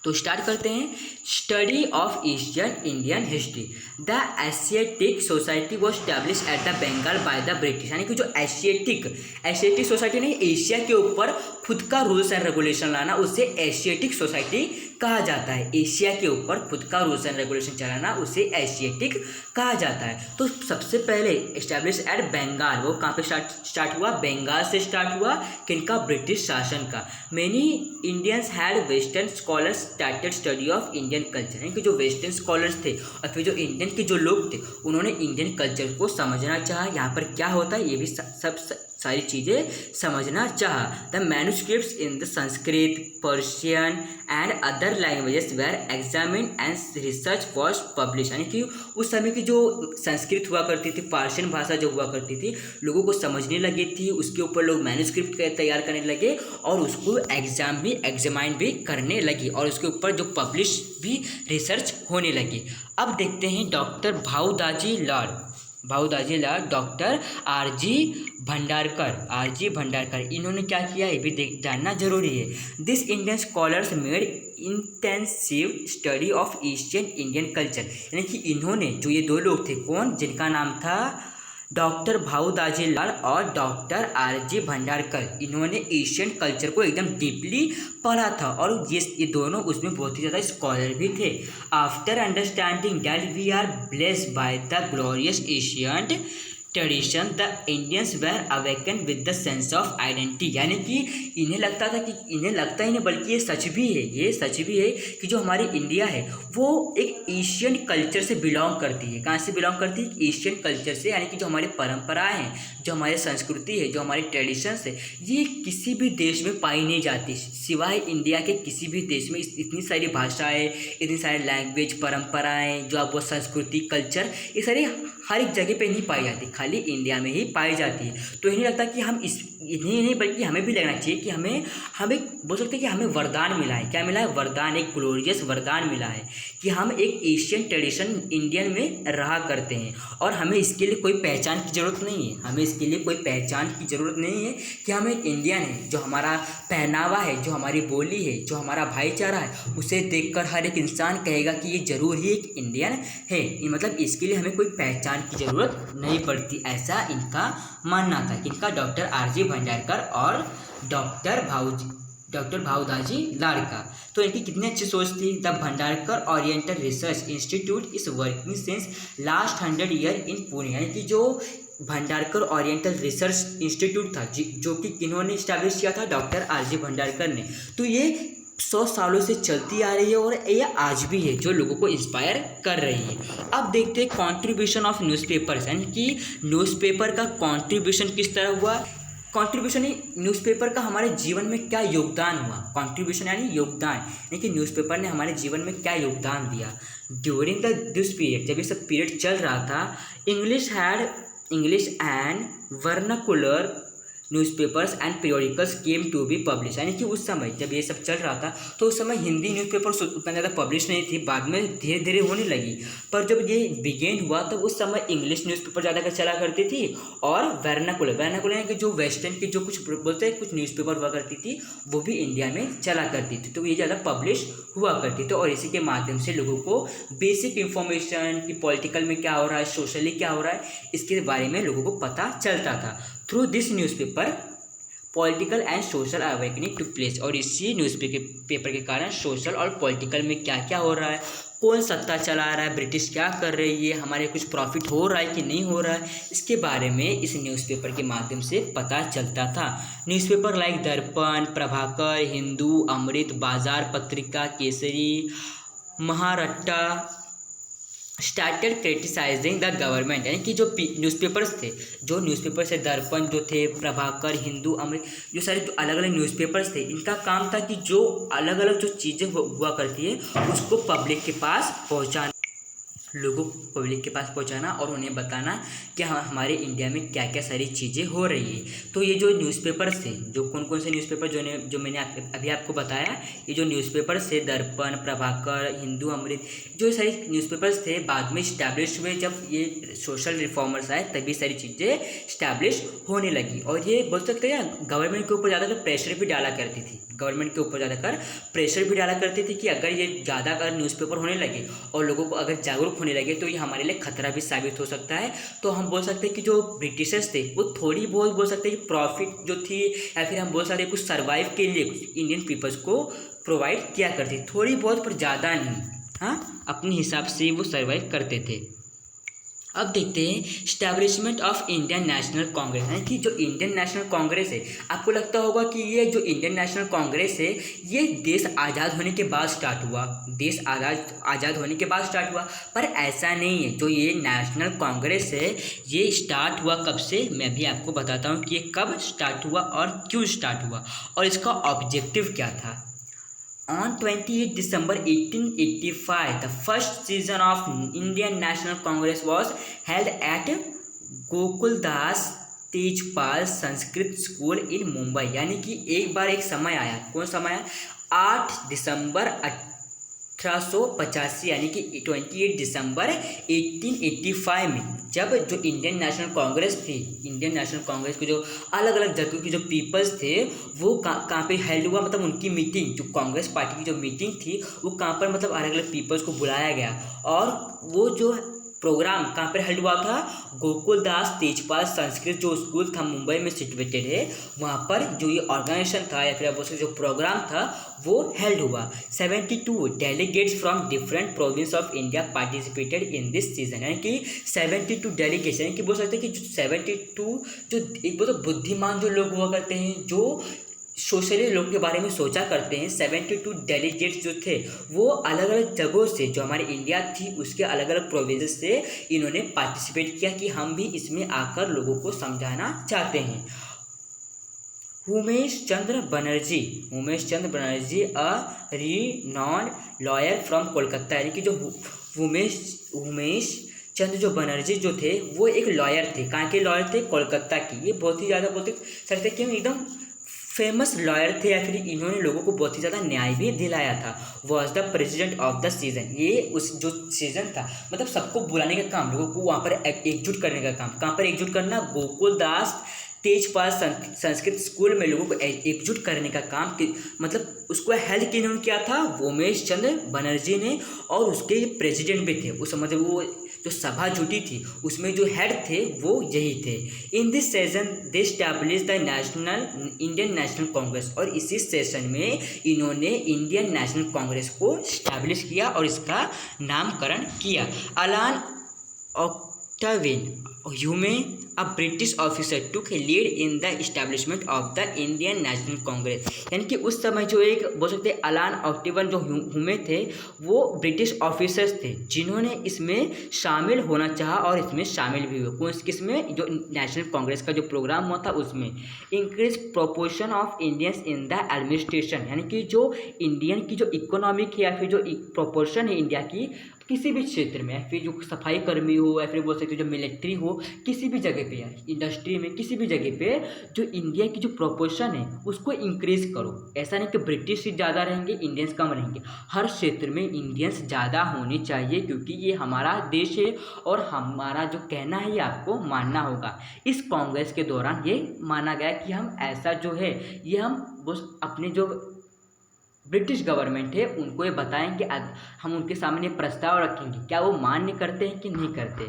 तो स्टार्ट करते हैं। Study of Asian Indian history. The Asiatic society was establish at the Bengal by the British, यानी कि जो एशियाटिक सोसाइटी नहीं, एशिया के ऊपर खुद का रूल्स एंड रेगुलेशन लाना, उसे एशियाटिक सोसाइटी कहा जाता है। एशिया के ऊपर खुद का रूल्स एंड रेगुलेशन चलाना उसे एशियाटिक कहा जाता है। तो सबसे पहले एस्टैब्लिश एट बंगाल, वो कहाँ पे स्टार्ट हुआ? बंगाल से स्टार्ट हुआ, किनका? ब्रिटिश शासन का। Many Indians had western scholars started study of Indian culture, यानी कि जो वेस्टर्न स्कॉलर्स थे और फिर जो इंडियन के जो लोग थे उन्होंने इंडियन कल्चर को समझना चाहा, यहाँ पर क्या होता है ये भी सब सारी चीज़ें समझना चाहा। The manuscripts in the Sanskrit, Persian and other languages were examined and research was publish, यानी कि उस समय की जो संस्कृत हुआ करती थी, पर्शियन भाषा जो हुआ करती थी, लोगों को समझने लगी थी, उसके ऊपर लोग मैन्युस्क्रिप्ट तैयार करने लगे और उसको एग्जामाइन भी करने लगी और उसके ऊपर जो पब्लिश भी रिसर्च होने लगी। अब देखते हैं डॉक्टर भाऊदाजी लाल, डॉक्टर आरजी भंडारकर, इन्होंने क्या किया ये भी जानना जरूरी है। This Indian scholars made intensive study of Asian Indian culture, यानी कि इन्होंने जो ये दो लोग थे, कौन, जिनका नाम था डॉक्टर भाऊदाजी लाल और डॉक्टर आरजी भंडारकर, इन्होंने एशियन कल्चर को एकदम डीपली पढ़ा था और ये दोनों उसमें बहुत ही ज़्यादा स्कॉलर भी थे। After understanding that we are blessed by the glorious Asian tradition, the Indians were awaken with the sense of identity, यानी कि इन्हें लगता ही नहीं बल्कि ये सच भी है कि जो हमारी इंडिया है वो एक एशियन कल्चर से बिलोंग करती है। कहाँ से बिलोंग करती है? एशियन कल्चर से, यानी कि जो हमारी परंपराएं हैं, जो हमारी संस्कृति है, जो हमारी ट्रेडिशंस है, ये किसी भी देश में पाई नहीं जाती सिवाय इंडिया के। किसी भी देश में इतनी सारी भाषाएँ, इतनी सारी लैंग्वेज, परंपराएँ, जो आप वो संस्कृति, कल्चर, ये सारी हर एक जगह पे नहीं पाई जाती, खाली इंडिया में ही पाई जाती है। तो इन्हें लगता है कि हम इन्हें नहीं बल्कि हमें भी लगना चाहिए कि हमें बोल सकते हैं कि हमें वरदान मिला है। क्या मिला है? वरदान, एक ग्लोरियस वरदान मिला है कि हम एक एशियन ट्रेडिशन इंडियन में रहा करते हैं और हमें इसके लिए कोई पहचान की ज़रूरत नहीं है। कि हम एक इंडियन है, जो हमारा पहनावा है, जो हमारी बोली है, जो हमारा भाईचारा है, उसे देखकर हर एक इंसान कहेगा कि ये ज़रूर ही एक इंडियन है। मतलब इसके लिए हमें कोई पहचान की ज़रूरत नहीं पड़ती, ऐसा इनका मानना था। किनका? डॉक्टर आरजी भंडारकर और डॉक्टर भाऊदाजी लाल का। तो इनकी कितनी अच्छी सोच थी। The Bhandarkar oriental research institute is working since last 100 year in Pune, यानी कि जो भंडारकर ओरिएंटल रिसर्च इंस्टीट्यूट था जो कि इन्होंने इस्टेब्लिश किया था, डॉक्टर आरजी भंडारकर ने, तो ये 100 सालों से चलती आ रही है और ये आज भी है, जो लोगों को इंस्पायर कर रही है। अब देखते हैं कॉन्ट्रीब्यूशन ऑफ न्यूज़पेपर्स, यानी कि न्यूज़पेपर का कॉन्ट्रीब्यूशन किस तरह हुआ। कॉन्ट्रीब्यूशन न्यूज़पेपर का हमारे जीवन में क्या योगदान हुआ। कॉन्ट्रीब्यूशन यानी योगदान, यानी कि न्यूज़पेपर ने हमारे जीवन में क्या योगदान दिया। ड्यूरिंग दिस पीरियड, जब ये सब पीरियड चल रहा था, English and vernacular newspapers and periodicals came to be publish, यानी कि उस समय जब ये सब चल रहा था तो उस समय हिंदी न्यूज़पेपर्स उतना ज़्यादा पब्लिश नहीं थी, बाद में धीरे धीरे होने लगी। पर जब ये बिगेन हुआ तो उस समय इंग्लिश न्यूज़पेपर ज़्यादा चला करती थी और वर्नाकुलर यानी कि जो वेस्टर्न की जो कुछ बोलते हैं कुछ न्यूज़पेपर हुआ करती थी वो भी इंडिया में चला करती थी, तो ये ज़्यादा पब्लिश हुआ करती थी। और इसी के माध्यम से लोगों को बेसिक इन्फॉर्मेशन कि पॉलिटिकल में क्या हो रहा है, सोशली क्या हो रहा है, इसके बारे में लोगों को पता चलता था। Through this newspaper political and social awakening to place, और इसी न्यूज़पेपर के कारण सोशल और पॉलिटिकल में क्या क्या हो रहा है, कौन सत्ता चला रहा है, ब्रिटिश क्या कर रही है, हमारे कुछ प्रॉफिट हो रहा है कि नहीं हो रहा है, इसके बारे में इस न्यूज़पेपर के माध्यम से पता चलता था। न्यूज़पेपर लाइक दर्पण, Prabhakar, Hindu, Amrita, Bazar Patrika, Kesari, Mahratta started criticising the government, यानी कि जो न्यूज़पेपर्स थे, जो न्यूज़पेपर्स है दर्पण जो थे, प्रभाकर, हिंदू, अमृत, जो सारे जो अलग अलग न्यूज़पेपर्स थे, इनका काम था कि जो अलग अलग जो चीज़ें हुआ करती है उसको पब्लिक के पास पहुंचाना, लोगों को पब्लिक के पास पहुंचाना और उन्हें बताना कि हाँ हमारे इंडिया में क्या क्या सारी चीज़ें हो रही है। तो ये जो न्यूज़पेपर्स थे, जो कौन कौन से न्यूज़पेपर जो मैंने अभी आपको बताया, ये जो न्यूज़पेपर्स थे दर्पण, प्रभाकर, हिंदू, अमृत, जो सारी न्यूज़पेपर्स थे बाद में इस्टेब्लिश हुए। जब ये सोशल रिफॉर्मर्स आए तभी सारी चीज़ें इस्टेब्लिश होने लगी। और ये बोल सकते हैं गवर्नमेंट के ऊपर ज़्यादातर प्रेशर भी डाला करती थी, गवर्नमेंट के ऊपर ज़्यादातर प्रेशर भी डाला करती थी कि अगर ये ज़्यादा अगर न्यूज़पेपर होने लगे और लोगों को अगर जागरूक होने लगे तो ये हमारे लिए खतरा भी साबित हो सकता है। तो हम बोल सकते हैं कि जो ब्रिटिशर्स थे वो थोड़ी बहुत बोल सकते हैं कि प्रॉफिट जो थी, या फिर हम बोल सकते हैं कुछ सर्वाइव के लिए कुछ इंडियन पीपल्स को प्रोवाइड किया करती, थोड़ी बहुत पर ज़्यादा नहीं, हाँ अपने हिसाब से वो सर्वाइव करते थे। अब देखते हैं establishment of Indian national Congress, यानी कि जो इंडियन नेशनल कांग्रेस है, आपको लगता होगा कि ये जो इंडियन नेशनल कांग्रेस है ये देश आज़ाद होने के बाद स्टार्ट हुआ, देश आज़ाद होने के बाद स्टार्ट हुआ, पर ऐसा नहीं है। जो ये नेशनल कांग्रेस है ये स्टार्ट हुआ कब से, मैं भी आपको बताता हूँ कि ये कब स्टार्ट हुआ और क्यों स्टार्ट हुआ और इसका ऑब्जेक्टिव क्या था। On 28 December 1885, the first session of Indian National Congress was held at Gokuldas Tejpal Sanskrit school इन मुंबई, यानी कि एक बार एक समय आया, कौन समय आया, 8 दिसंबर 1885, यानी कि 28 दिसंबर 1885 में, जब जो इंडियन नेशनल कांग्रेस थी, इंडियन नेशनल कांग्रेस के जो अलग अलग जगह के जो पीपल्स थे वो कहाँ पे हेल्ड हुआ, मतलब उनकी मीटिंग, जो कांग्रेस पार्टी की जो मीटिंग थी वो कहाँ पर, मतलब अलग अलग पीपल्स को बुलाया गया और वो जो प्रोग्राम कहाँ पर हेल्ड हुआ था, गोकुलदास तेजपाल संस्कृत जो स्कूल था मुंबई में सिचुएटेड है, वहाँ पर जो ये ऑर्गेनाइजेशन था या फिर आप बोल सकते जो प्रोग्राम था वो हेल्ड हुआ। 72 delegates from different province of India participated in this season, यानी कि 72 डेलीगेट्स, यानी कि बोल सकते हैं कि 72 जो एक बहुत बुद्धिमान जो लोग हुआ करते हैं, जो सोशली लोगों के बारे में सोचा करते हैं, 72 डेलीगेट्स जो थे वो अलग अलग जगहों से, जो हमारी इंडिया थी उसके अलग अलग प्रोविंस से इन्होंने पार्टिसिपेट किया कि हम भी इसमें आकर लोगों को समझाना चाहते हैं। उमेश चंद्र बनर्जी अ रिनॉन्ड लॉयर फ्रॉम कोलकाता, यानी कि जो उमेश चंद्र जो बनर्जी जो थे वो एक लॉयर थे, कहाँ के लॉयर थे, कोलकाता की। ये बहुत ही ज़्यादा बोलते सकते क्यों एकदम फेमस लॉयर थे या फिर इन्होंने लोगों को बहुत ही ज़्यादा न्याय भी दिलाया था। Was the president of the season, ये उस जो सीजन था मतलब सबको बुलाने का काम, लोगों को वहाँ पर एकजुट करने का काम, कहाँ पर एकजुट करना, गोकुलदास तेजपाल संस्कृत स्कूल में लोगों को एकजुट करने का काम मतलब उसको हेल्प किन्होंने किया था, उमेश चंद्र बनर्जी ने, और उसके प्रेसिडेंट भी थे उस मतलब वो जो सभा जुटी थी उसमें जो हेड थे वो यही थे। In this session they establish the Indian national Congress, और इसी सेशन में इन्होंने इंडियन नेशनल कांग्रेस को स्टैब्लिश किया और इसका नामकरण किया। Allan Octavian Hume a British officer took lead in the establishment of the Indian national Congress, यानी कि उस समय जो एक बोल सकते हैं अलान ऑक्टाविन जो ह्यूमे थे वो ब्रिटिश ऑफिसर्स थे जिन्होंने इसमें शामिल होना चाहा और इसमें शामिल भी हुए। कौन किसमें, जो नेशनल कांग्रेस का जो प्रोग्राम हुआ था उसमें। Increase proportion of Indians in the administration, यानी कि जो इंडियन की जो इकोनॉमिक है या फिर जो प्रोपोर्शन है इंडिया की किसी भी क्षेत्र में, फिर जो सफाई कर्मी हो या फिर बोल सकते हो जो मिलिट्री हो, किसी भी जगह पे यार, इंडस्ट्री में किसी भी जगह पे जो इंडिया की जो प्रोपोर्शन है उसको इंक्रीज करो। ऐसा नहीं कि ब्रिटिश ज़्यादा रहेंगे इंडियंस कम रहेंगे, हर क्षेत्र में इंडियंस ज़्यादा होने चाहिए, क्योंकि ये हमारा देश है और हमारा जो कहना है ये आपको मानना होगा। इस कांग्रेस के दौरान ये माना गया कि हम ऐसा जो है ये हम अपने जो ब्रिटिश गवर्नमेंट है उनको ये बताएंगे, हम उनके सामने प्रस्ताव रखेंगे, क्या वो मान्य करते हैं कि नहीं करते।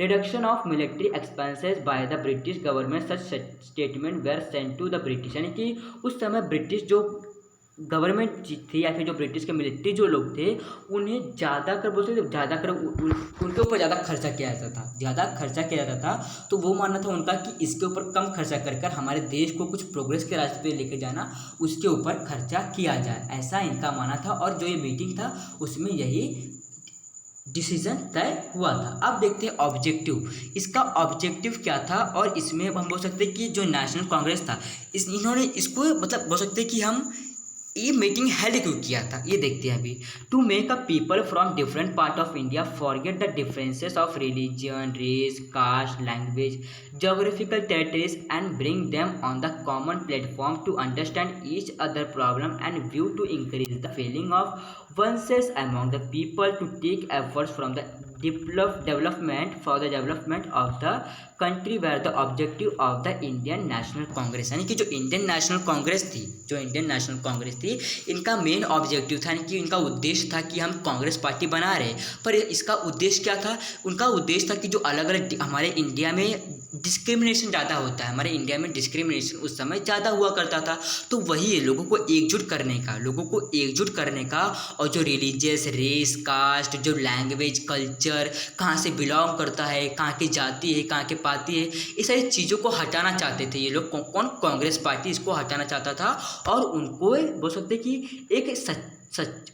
Reduction of military expenses by the British government, such statement were sent to the British, यानी कि उस समय ब्रिटिश जो गवर्नमेंट थी या फिर जो ब्रिटिश के मिलिट्री जो लोग थे उन्हें ज़्यादा कर बोलते थे, ज़्यादा कर उनके ऊपर ज़्यादा खर्चा किया जाता था, ज़्यादा खर्चा किया जाता था। तो वो मानना था उनका कि इसके ऊपर कम खर्चा कर कर हमारे देश को कुछ प्रोग्रेस के रास्ते पे लेके जाना, उसके ऊपर खर्चा किया जाए, ऐसा इनका मानना था। और जो ये मीटिंग था उसमें यही डिसीजन तय हुआ था। अब देखते हैं ऑब्जेक्टिव, इसका ऑब्जेक्टिव क्या था। और इसमें हम बोल सकते हैं कि जो नेशनल कांग्रेस था इन्होंने इसको मतलब बोल सकते हैं कि हम ये मीटिंग हेल्ड क्यों किया था, ये देखते हैं अभी। To make a people from different part of India forget the differences of religion, race, caste, language, geographical territories and bring them on the common platform to understand each other problem and view to increase the feeling of oneness among the people, to take efforts from the development for the development of the country were the objective of the Indian National Congress। यानी कि जो Indian national Congress थी, जो Indian national Congress थी, इनका main objective था, यानी कि इनका उद्देश्य था कि हम कांग्रेस पार्टी बना रहे, पर इसका उद्देश्य क्या था। उनका उद्देश्य था कि जो अलग अलग हमारे इंडिया में डिस्क्रिमिनेशन ज़्यादा होता है, हमारे इंडिया में डिस्क्रिमिनेशन उस समय ज़्यादा हुआ करता था, तो वही है लोगों को एकजुट करने का, लोगों को एकजुट करने का। और जो रिलीजियस, रेस, कास्ट, जो लैंग्वेज, कल्चर, कहाँ से बिलोंग करता है, कहाँ की जाति है, कहाँ के पाती है, ये सारी चीज़ों को हटाना चाहते थे ये लोग। कौन? कांग्रेस पार्टी इसको हटाना चाहता था। और उनको बोल सकते कि एक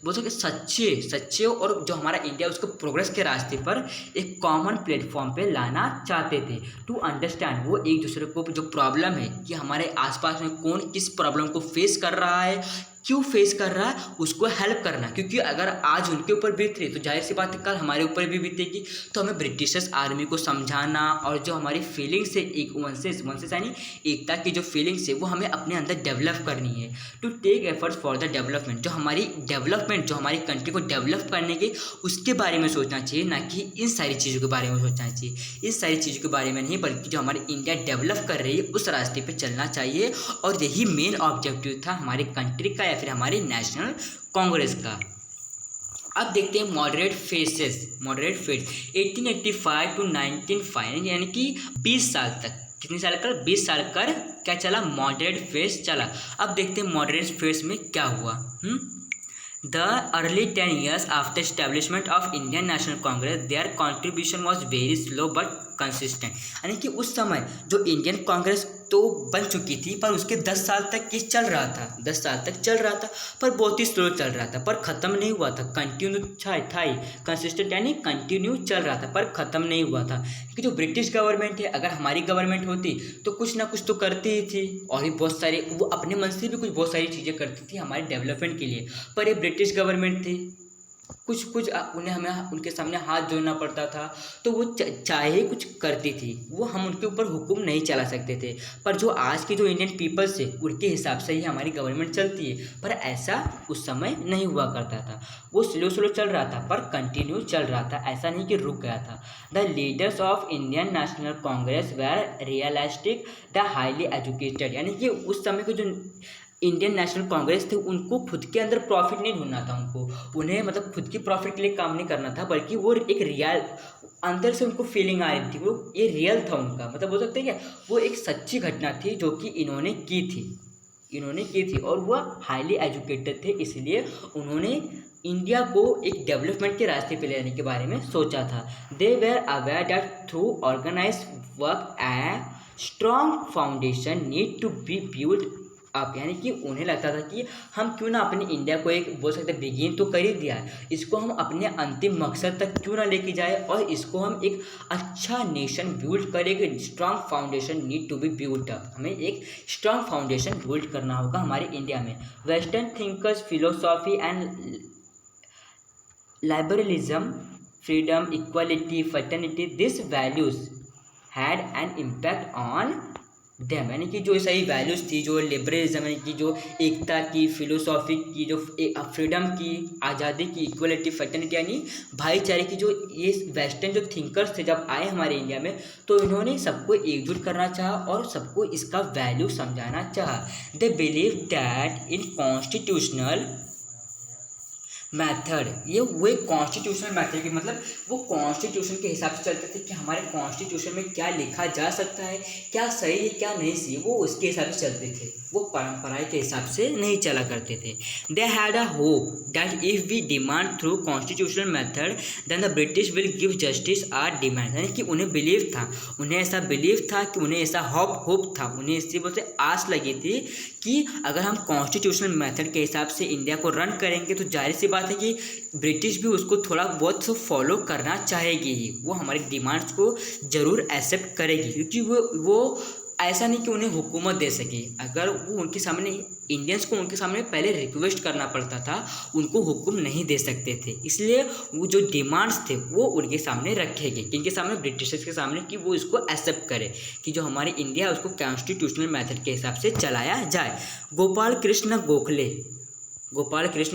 बोल सकते सच्चे और जो हमारा इंडिया उसको प्रोग्रेस के रास्ते पर एक कॉमन प्लेटफॉर्म पे लाना चाहते थे। टू अंडरस्टैंड, वो एक दूसरे को जो प्रॉब्लम है कि हमारे आसपास में कौन किस प्रॉब्लम को फेस कर रहा है, क्यों फेस कर रहा है, उसको हेल्प करना। क्योंकि अगर आज उनके ऊपर बीत रही तो जाहिर सी बात है कल हमारे ऊपर भी बीतेगी। तो हमें ब्रिटिशर्स आर्मी को समझाना और जो हमारी फीलिंग्स है, एक वंसेस यानी एकता की जो फीलिंग्स है वो हमें अपने अंदर डेवलप करनी है। To take efforts for the development, जो हमारी डेवलपमेंट, जो हमारी कंट्री को डेवलप करने के उसके बारे में सोचना चाहिए, ना कि इन सारी चीज़ों के बारे में सोचना चाहिए। इस सारी चीज़ों के बारे में नहीं, बल्कि जो हमारी इंडिया डेवलप कर रही है उस रास्ते पर चलना चाहिए। और यही मेन ऑब्जेक्टिव था हमारी कंट्री का या फिर हमारे नेशनल कांग्रेस का। अब देखते हैं मॉडरेट फेज 1885 टू 1905, यानी कि 20 साल तक, कितने साल कर, 20 साल कर क्या चला, मॉडरेट फेज चला। अब देखते हैं मॉडरेट फेज में क्या हुआ। The early 10 years after establishment of Indian National Congress, their contribution was very slow but consistent। यानी कि उस समय जो इंडियन कांग्रेस तो बन चुकी थी, पर उसके 10 साल तक ये चल रहा था, 10 साल तक चल रहा था, पर बहुत ही स्लो चल रहा था, पर ख़त्म नहीं हुआ था, कंटिन्यू था ही, कंसिस्टेंट यानी कंटिन्यू चल रहा था, पर ख़त्म नहीं हुआ था। क्योंकि जो ब्रिटिश गवर्नमेंट है, अगर हमारी गवर्नमेंट होती तो कुछ ना कुछ तो करती ही थी, और भी बहुत सारे वो अपने मन से भी कुछ बहुत सारी चीज़ें करती थी हमारे डेवलपमेंट के लिए। पर ये ब्रिटिश गवर्नमेंट थी, कुछ हमें उनके सामने हाथ जोड़ना पड़ता था, तो वो चाहे कुछ करती थी, वो हम उनके ऊपर हुक्म नहीं चला सकते थे। पर जो आज की जो इंडियन पीपल्स है उनके हिसाब से ही हमारी गवर्नमेंट चलती है, पर ऐसा उस समय नहीं हुआ करता था। वो स्लो चल रहा था पर कंटिन्यू चल रहा था, ऐसा नहीं कि रुक गया था। The leaders of Indian national Congress were realistic, the highly educated, यानी कि उस समय के जो इंडियन नेशनल कांग्रेस थे उनको खुद के अंदर प्रॉफिट नहीं ढूंढना था, उन्हें मतलब खुद की प्रॉफिट के लिए काम नहीं करना था, बल्कि वो एक रियल अंदर से उनको फीलिंग आ रही थी, वो ये रियल था उनका, मतलब बोल सकते हैं क्या, वो एक सच्ची घटना थी जो कि इन्होंने की थी और वह हाईली एजुकेटेड थे, इसलिए उन्होंने इंडिया को एक डेवलपमेंट के रास्ते पे ले जाने के बारे में सोचा था। They were aware that through organise work a strong foundation need to be build up, यानी कि उन्हें लगता था कि हम क्यों ना अपनी इंडिया को एक बोल सकते बिगिन तो कर ही दिया है, इसको हम अपने अंतिम मकसद तक क्यों ना लेके जाए और इसको हम एक अच्छा नेशन बिल्ड करेंगे। Strong foundation need to be build up, हमें एक स्ट्रॉन्ग फाउंडेशन बिल्ड करना होगा हमारे इंडिया में। Western thinkers philosophy and liberalism freedom, equality, fraternity, these values had an impact on them। यानी कि जो सही वैल्यूज़ थी, जो लिबरलिज्म यानी कि जो एकता की, फिलोसॉफी की, जो फ्रीडम की, आज़ादी की, इक्वलिटी, फैटर्निटी यानी भाईचारे की, जो ये वेस्टर्न जो थिंकर्स थे जब आए हमारे इंडिया में, तो इन्होंने सबको एकजुट करना चाहा और सबको इसका वैल्यू समझाना चाहा। They believe that in constitutional method, ये वो एक कॉन्स्टिट्यूशनल मेथड की मतलब वो कॉन्स्टिट्यूशन के हिसाब से चलते थे कि हमारे कॉन्स्टिट्यूशन में क्या लिखा जा सकता है, क्या सही है क्या नहीं सही, वो उसके हिसाब से चलते थे, वो परंपराएं के हिसाब से नहीं चला करते थे। They had a hope that if we demand through constitutional method then the British will give justice our demand. यानी कि उन्हें बिलीव था, उन्हें ऐसा बिलीव था कि उन्हें ऐसा होप था, उन्हें इससे बोलते आस लगी थी कि अगर हम कॉन्स्टिट्यूशनल मेथड के हिसाब से इंडिया को रन करेंगे तो जाहिर सी बात है कि ब्रिटिश भी उसको थोड़ा बहुत फॉलो करना चाहेगी ही, वो हमारी डिमांड्स को ज़रूर एक्सेप्ट करेगी, क्योंकि वो ऐसा नहीं कि उन्हें हुकूमत दे सके। अगर वो उनके सामने इंडियंस को उनके सामने पहले रिक्वेस्ट करना पड़ता था, उनको हुक्म नहीं दे सकते थे, इसलिए वो जो डिमांड्स थे वो उनके सामने रखे गए, किनके सामने, ब्रिटिशर्स के सामने, कि वो इसको एक्सेप्ट करे कि जो हमारी इंडिया है उसको कॉन्स्टिट्यूशनल मेथड के हिसाब से चलाया जाए। गोपाल कृष्ण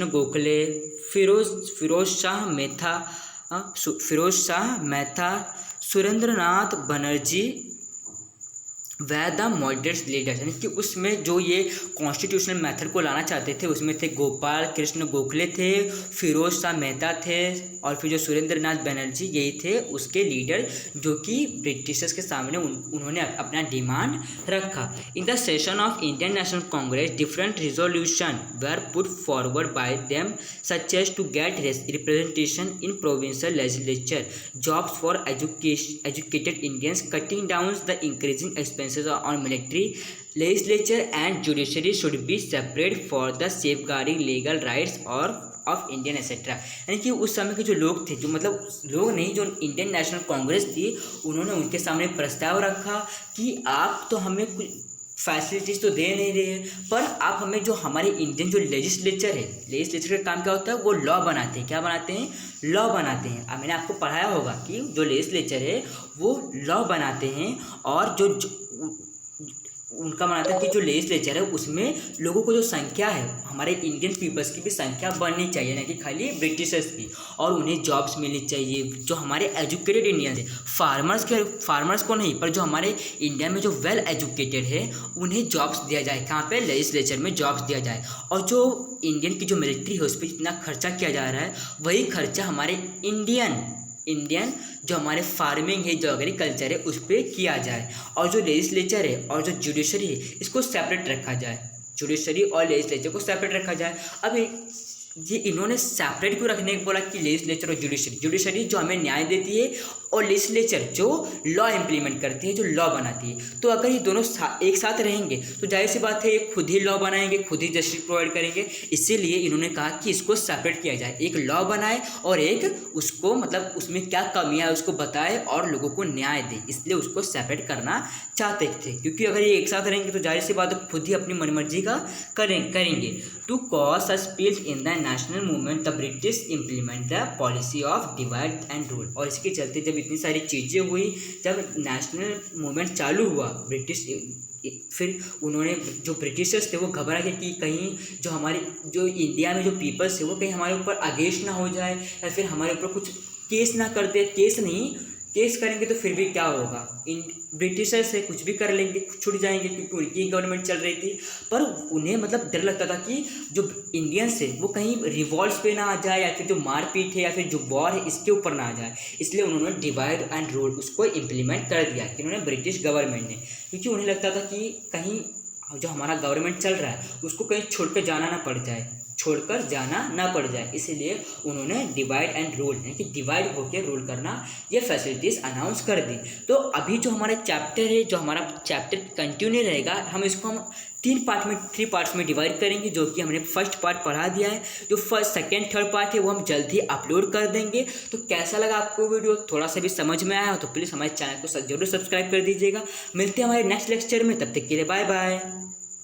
गोखले, फिरोज शाह मेहता, सुरेंद्रनाथ बनर्जी वह द मॉडरेट लीडर्स। यानी कि उसमें जो ये कॉन्स्टिट्यूशनल मेथड को लाना चाहते थे उसमें थे गोपाल कृष्ण गोखले थे, फिरोज शाह मेहता थे और फिर जो सुरेंद्रनाथ बनर्जी, यही थे उसके लीडर जो कि ब्रिटिशर्स के सामने उन्होंने अपना डिमांड रखा। In the session of Indian national Congress different resolution were put forward by them such as to get representation in provincial legislature, jobs for educated Indians, cutting down the increasing expenses on military, legislature and judiciary should be separate for the safeguarding legal rights or of Indian etcetera. यानी कि उस समय के जो लोग थे, जो मतलब लोग नहीं, जो इंडियन नेशनल कांग्रेस थी, उन्होंने उनके सामने प्रस्ताव रखा कि आप तो हमें कुछ फैसिलिटीज़ तो दे नहीं रहे हैं, पर आप हमें जो हमारे इंडियन जो लेजिस्लेचर है, लेजिस्लेचर का काम क्या होता है, वो लॉ बनाते हैं। क्या बनाते हैं? लॉ बनाते हैं। अब मैंने आपको पढ़ाया होगा कि जो लेजिस्लेचर है वो लॉ बनाते हैं, और जो उनका मानना था कि जो लेजिस्लेचर है उसमें लोगों को जो संख्या है, हमारे इंडियन पीपल्स की भी संख्या बढ़नी चाहिए, ना कि खाली ब्रिटिशर्स की, और उन्हें जॉब्स मिलनी चाहिए। जो हमारे एजुकेटेड इंडियंस है, फार्मर्स को नहीं, पर जो हमारे इंडिया में जो वेल एजुकेटेड है उन्हें जॉब्स दिया जाए। कहाँ पे? लेजिस्लेचर में जॉब्स दिया जाए। और जो इंडियन की जो मिलिट्री है उस पर जितना खर्चा किया जा रहा है, वही खर्चा हमारे इंडियन जो हमारे फार्मिंग है, जो एग्रीकल्चर है, उस पर किया जाए। और जो लेजिस्लेचर है और जो जुडिशरी है, इसको सेपरेट रखा जाए। जुडिशरी और लेजिस्लेचर को सेपरेट रखा जाए। अब ये इन्होंने सेपरेट क्यों रखने को बोला कि लेजिस्लेचर और जुडिशरी जो हमें न्याय देती है, और लेजिस्लेचर जो लॉ इम्प्लीमेंट करती है, जो लॉ बनाती है। तो अगर ये दोनों एक साथ रहेंगे तो जाहिर सी बात है ये खुद ही लॉ बनाएंगे, खुद ही जस्टिस प्रोवाइड करेंगे। इसीलिए इन्होंने कहा कि इसको सेपरेट किया जाए, एक लॉ बनाए और एक उसको मतलब उसमें क्या कमियाँ है उसको बताए और लोगों को न्याय दे, इसलिए उसको सेपरेट करना चाहते थे। क्योंकि अगर ये एक साथ रहेंगे तो जाहिर सी बात है खुद ही अपनी मनमर्जी का करेंगे। To cause a spills in the national movement the British implement the policy of divide and rule. और इसके चलते जब इतनी सारी चीज़ें हुई, जब नेशनल मूवमेंट चालू हुआ, फिर उन्होंने जो ब्रिटिशर्स थे वो घबरा गए कि कहीं जो हमारे जो इंडिया में जो पीपल्स है वो कहीं हमारे ऊपर अगेंस्ट ना हो जाए, या फिर हमारे ऊपर कुछ केस ना कर दे। केस करेंगे तो फिर भी क्या होगा, इन ब्रिटिशर्स से कुछ भी कर लेंगे, छूट जाएंगे, क्योंकि उनकी गवर्नमेंट चल रही थी। पर उन्हें मतलब डर लगता था कि जो इंडियंस है वो कहीं रिवॉल्ट्स पे ना आ जाए, या फिर जो मारपीट है या फिर जो वॉर है इसके ऊपर ना आ जाए। इसलिए उन्होंने डिवाइड एंड रूल उसको इम्प्लीमेंट कर दिया कि उन्होंने ब्रिटिश गवर्नमेंट ने, क्योंकि उन्हें लगता था कि कहीं जो हमारा गवर्नमेंट चल रहा है उसको कहीं छोड़कर जाना ना पड़ जाए, इसीलिए उन्होंने डिवाइड एंड रूल यानी कि डिवाइड होकर रूल करना ये फैसिलिटीज़ अनाउंस कर दी। तो अभी जो हमारा चैप्टर है, जो हमारा चैप्टर कंटिन्यू रहेगा, हम इसको 3 पार्ट्स में डिवाइड करेंगे, जो कि हमने फर्स्ट पार्ट पढ़ा दिया है। जो फर्स्ट, सेकेंड, थर्ड पार्ट है वो हम जल्द ही अपलोड कर देंगे। तो कैसा लगा आपको वीडियो, थोड़ा सा भी समझ में आया हो तो प्लीज़ हमारे चैनल को जरूर सब्सक्राइब कर दीजिएगा। मिलते हैं हमारे नेक्स्ट लेक्चर में, तब तक के लिए बाय बाय।